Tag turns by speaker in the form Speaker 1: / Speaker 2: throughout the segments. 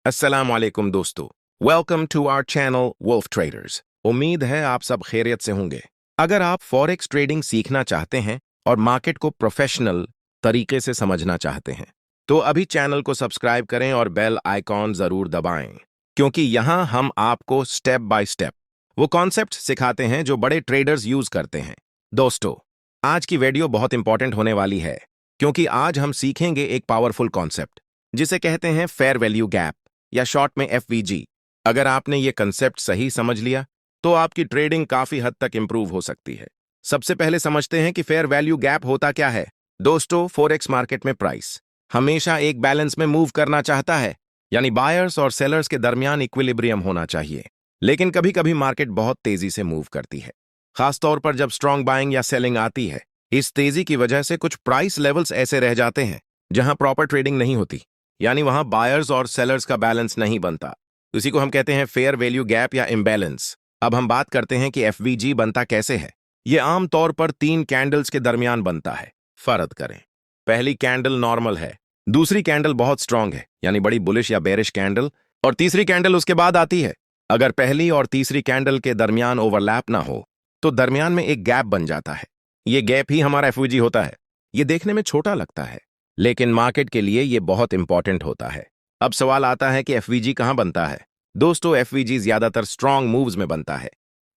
Speaker 1: अस्सलाम वालेकुम दोस्तों। Welcome to our channel Wolf Traders. उम्मीद है आप सब खैरियत से होंगे। अगर आप फॉरेक्स ट्रेडिंग सीखना चाहते हैं और मार्केट को प्रोफेशनल तरीके से समझना चाहते हैं तो अभी चैनल को सब्सक्राइब करें और बेल आइकॉन जरूर दबाएं, क्योंकि यहां हम आपको स्टेप बाय स्टेप वो कॉन्सेप्ट सिखाते हैं जो बड़े ट्रेडर्स यूज करते हैं। दोस्तों, आज की वीडियो बहुत इंपॉर्टेंट होने वाली है, क्योंकि आज हम सीखेंगे एक पावरफुल कॉन्सेप्ट जिसे कहते हैं फेयर वैल्यू गैप या शॉर्ट में एफवीजी। अगर आपने ये कंसेप्ट सही समझ लिया तो आपकी ट्रेडिंग काफी हद तक इंप्रूव हो सकती है। सबसे पहले समझते हैं कि फेयर वैल्यू गैप होता क्या है। दोस्तों, फॉरेक्स मार्केट में प्राइस हमेशा एक बैलेंस में मूव करना चाहता है, यानी बायर्स और सेलर्स के दरमियान इक्विलिब्रियम होना चाहिए। लेकिन कभी कभी मार्केट बहुत तेजी से मूव करती है, खासतौर पर जब स्ट्रॉन्ग बाइंग या सेलिंग आती है। इस तेजी की वजह से कुछ प्राइस लेवल्स ऐसे रह जाते हैं जहां प्रॉपर ट्रेडिंग नहीं होती, यानी वहां बायर्स और सेलर्स का बैलेंस नहीं बनता। उसी को हम कहते हैं फेयर वैल्यू गैप या इम्बैलेंस। अब हम बात करते हैं कि एफवीजी बनता कैसे है। यह आमतौर पर 3 कैंडल्स के दरमियान बनता है। फर्क करें, पहली कैंडल नॉर्मल है, दूसरी कैंडल बहुत स्ट्रांग है यानी बड़ी बुलिश या बेरिश कैंडल, और तीसरी कैंडल उसके बाद आती है। अगर पहली और तीसरी कैंडल के दरमियान ओवरलैप ना हो तो दरमियान में एक गैप बन जाता है। यह गैप ही हमारा एफवीजी होता है। यह देखने में छोटा लगता है, लेकिन मार्केट के लिए यह बहुत इंपॉर्टेंट होता है। अब सवाल आता है कि एफवीजी कहां बनता है। दोस्तों, एफवीजी ज्यादातर स्ट्रॉन्ग मूव्स में बनता है।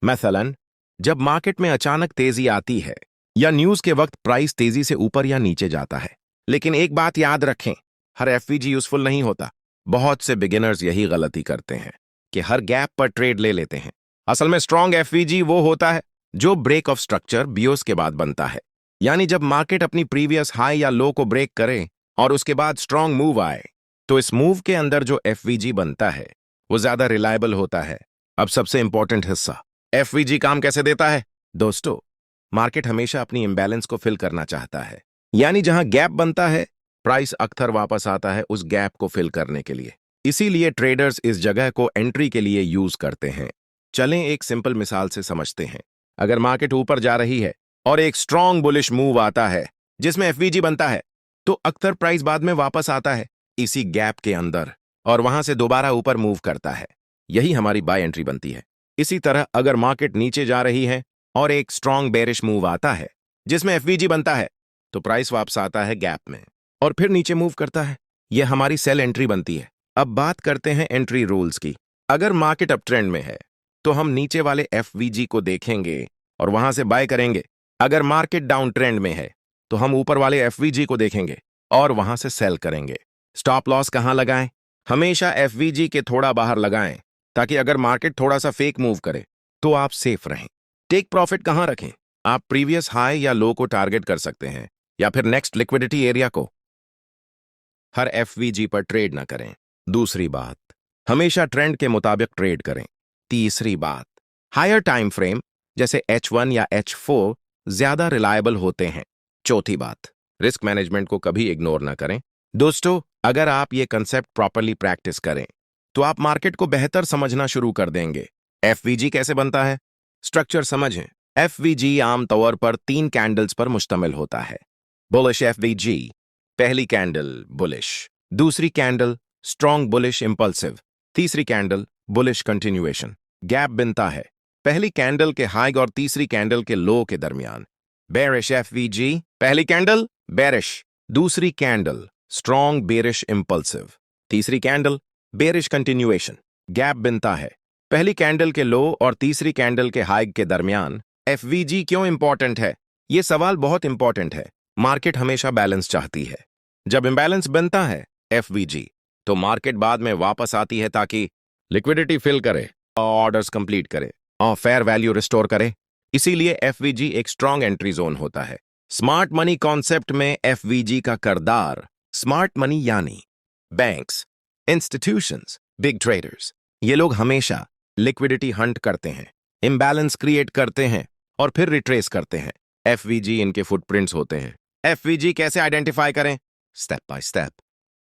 Speaker 1: मसलन, जब मार्केट में अचानक तेजी आती है या न्यूज के वक्त प्राइस तेजी से ऊपर या नीचे जाता है। लेकिन एक बात याद रखें, हर एफवीजी यूजफुल नहीं होता। बहुत से बिगिनर्स यही गलती करते हैं कि हर गैप पर ट्रेड ले लेते हैं। असल में स्ट्रॉन्ग एफवीजी वो होता है जो ब्रेक ऑफ स्ट्रक्चर बीओएस के बाद बनता है, यानी जब मार्केट अपनी प्रीवियस हाई या लो को ब्रेक करे और उसके बाद स्ट्रॉन्ग मूव आए, तो इस मूव के अंदर जो एफवीजी बनता है वो ज्यादा रिलायबल होता है। अब सबसे इंपॉर्टेंट हिस्सा, एफवीजी काम कैसे देता है। दोस्तों, मार्केट हमेशा अपनी इंबैलेंस को फिल करना चाहता है, यानी जहां गैप बनता है प्राइस अक्सर वापस आता है उस गैप को फिल करने के लिए। इसीलिए ट्रेडर्स इस जगह को एंट्री के लिए यूज करते हैं। चलें एक सिंपल मिसाल से समझते हैं। अगर मार्केट ऊपर जा रही है और एक स्ट्रॉन्ग बुलिश मूव आता है जिसमें एफवीजी बनता है, तो अक्सर प्राइस बाद में वापस आता है इसी गैप के अंदर और वहां से दोबारा ऊपर मूव करता है। यही हमारी बाय एंट्री बनती है। इसी तरह अगर मार्केट नीचे जा रही है और एक स्ट्रॉन्ग बेरिश मूव आता है जिसमें एफवीजी बनता है, तो प्राइस वापस आता है गैप में और फिर नीचे मूव करता है। यह हमारी सेल एंट्री बनती है। अब बात करते हैं एंट्री रूल्स की। अगर मार्केट अप ट्रेंड में है तो हम नीचे वाले एफवीजी को देखेंगे और वहां से बाय करेंगे। अगर मार्केट डाउन ट्रेंड में है तो हम ऊपर वाले एफवीजी को देखेंगे और वहां से सेल करेंगे। स्टॉप लॉस कहां लगाएं? हमेशा एफवीजी के थोड़ा बाहर लगाएं, ताकि अगर मार्केट थोड़ा सा फेक मूव करे तो आप सेफ रहें। टेक प्रॉफिट कहां रखें? आप प्रीवियस हाई या लो को टारगेट कर सकते हैं या फिर नेक्स्ट लिक्विडिटी एरिया को। हर एफवीजी पर ट्रेड ना करें। दूसरी बात, हमेशा ट्रेंड के मुताबिक ट्रेड करें। तीसरी बात, हायर टाइम फ्रेम जैसे H1 या H4 ज्यादा रिलायबल होते हैं। चौथी बात, रिस्क मैनेजमेंट को कभी इग्नोर ना करें। दोस्तों, अगर आप ये कंसेप्ट प्रॉपरली प्रैक्टिस करें तो आप मार्केट को बेहतर समझना शुरू कर देंगे। एफवीजी कैसे बनता है, स्ट्रक्चर समझें। एफवीजी आमतौर पर 3 कैंडल्स पर मुश्तमिल होता है। बुलिश एफवीजी, पहली कैंडल बुलिश, दूसरी कैंडल स्ट्रॉन्ग बुलिश इंपल्सिव, तीसरी कैंडल बुलिश कंटिन्यूएशन। गैप बनता है पहली कैंडल के हाई और तीसरी कैंडल के लो के दरमियान। बेरिश एफवीजी, पहली कैंडल बेरिश, दूसरी कैंडल स्ट्रॉन्ग बेरिश इंपल्सिव, तीसरी कैंडल बेरिश कंटिन्यूएशन। गैप बनता है पहली कैंडल के लो और तीसरी कैंडल के हाई के दरमियान। एफवीजी क्यों इंपॉर्टेंट है? यह सवाल बहुत इंपॉर्टेंट है। मार्केट हमेशा बैलेंस चाहती है। जब इंबैलेंस बनता है एफवीजी, तो मार्केट बाद में वापस आती है ताकि लिक्विडिटी फिल करे, ऑर्डर्स कंप्लीट करे और फेयर वैल्यू रिस्टोर करे। इसीलिए एफवीजी एक स्ट्रॉन्ग एंट्री जोन होता है। स्मार्ट मनी कॉन्सेप्ट में एफवीजी का किरदार, स्मार्ट मनी यानी बैंक्स, इंस्टीट्यूशंस, बिग ट्रेडर्स, ये लोग हमेशा लिक्विडिटी हंट करते हैं, इम्बैलेंस क्रिएट करते हैं और फिर रिट्रेस करते हैं। एफवीजी इनके फुटप्रिंट्स होते हैं। एफवीजी कैसे आइडेंटिफाई करें? Step by step.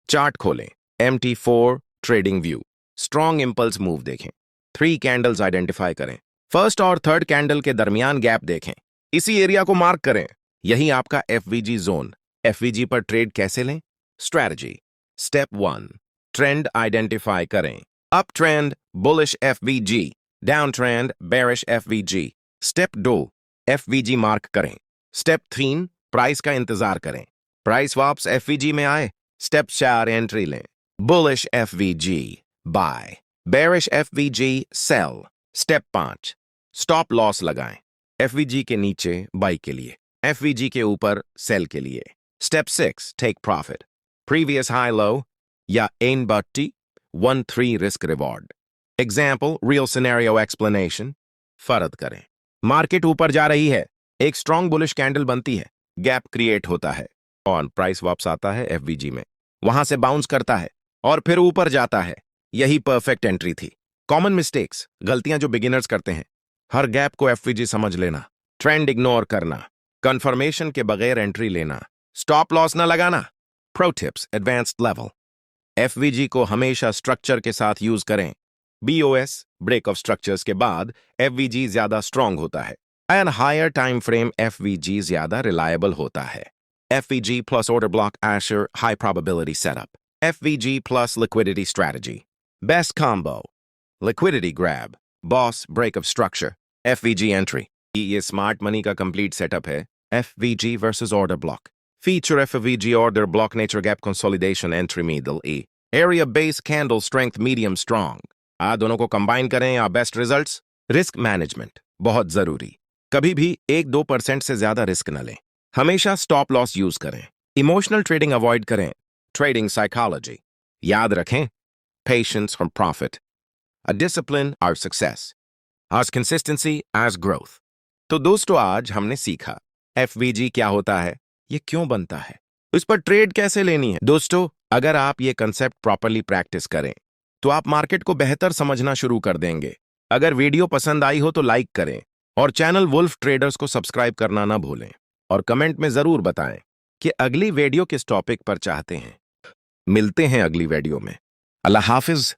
Speaker 1: चार्ट खोलें, MT4 trading view, strong impulse move देखें, 3 कैंडल्स आइडेंटिफाई करें, फर्स्ट और थर्ड कैंडल के दरमियान गैप देखें, इसी एरिया को मार्क करें। यही आपका एफवीजी जोन। एफवीजी पर ट्रेड कैसे लें? स्ट्रैटेजी। स्टेप 1, ट्रेंड आइडेंटिफाई करें। Up trend bullish FVG, down trend bearish FVG. Step 2 FVG mark करें। स्टेप 3 प्राइस का इंतजार करें। प्राइस वापस एफवीजी में आए, स्टेप 4 एंट्री लें। Bullish FVG buy, bearish FVG sell. Step 5 stop loss लगाएं। एफवीजी के नीचे बाई के लिए, एफवीजी के ऊपर सेल के लिए। Step 6 take profit, previous high low या एन बट्टी 1-3 risk reward. Example real scenario explanation. फर्ज करें मार्केट ऊपर जा रही है, एक स्ट्रॉन्ग बुलिश कैंडल बनती है, गैप क्रिएट होता है और प्राइस वापस आता है एफवीजी में, वहां से बाउंस करता है और फिर ऊपर जाता है। यही परफेक्ट एंट्री थी। कॉमन मिस्टेक्स, गलतियां जो बिगिनर्स करते हैं, हर गैप को एफवीजी समझ लेना, ट्रेंड इग्नोर करना, कंफर्मेशन के बगैर एंट्री लेना, स्टॉप लॉस ना लगाना। Pro tips advanced level. FVG को हमेशा स्ट्रक्चर के साथ यूज करें। बीओएस ब्रेक ऑफ स्ट्रक्चर्स के बाद एफवीजी ज्यादा स्ट्रांग होता है and higher time frame FVG ज्यादा रिलायबल होता है। एफवीजी प्लस ऑर्डर ब्लॉक एशर high probability setup. FVG plus liquidity strategy best combo. Liquidity grab, BOS break of structure, FVG entry. ये स्मार्ट मनी का complete setup है। FVG versus order block. Feature FVG order block nature gap consolidation entry middle E. Area base candle strength medium strong. आ दोनों को combine करें या best results. Risk management बहुत जरूरी। कभी भी 1-2% से ज्यादा रिस्क न लें। हमेशा स्टॉप लॉस यूज करें। इमोशनल ट्रेडिंग अवॉइड करें। ट्रेडिंग साइकोलॉजी याद रखें। पेशेंस और प्रॉफिट, अ डिसिप्लिन और सक्सेस, आज कंसिस्टेंसी एज ग्रोथ। तो दोस्तों आज हमने सीखा एफवीजी क्या होता है, ये क्यों बनता है, इस पर ट्रेड कैसे लेनी है। दोस्तों अगर आप ये कंसेप्ट प्रॉपरली प्रैक्टिस करें तो आप मार्केट को बेहतर समझना शुरू कर देंगे। अगर वीडियो पसंद आई हो तो लाइक करें और चैनल वुल्फ ट्रेडर्स को सब्सक्राइब करना ना भूलें और कमेंट में जरूर बताएं कि अगली वीडियो किस टॉपिक पर चाहते हैं। मिलते हैं अगली वीडियो में। अल्लाह हाफिज।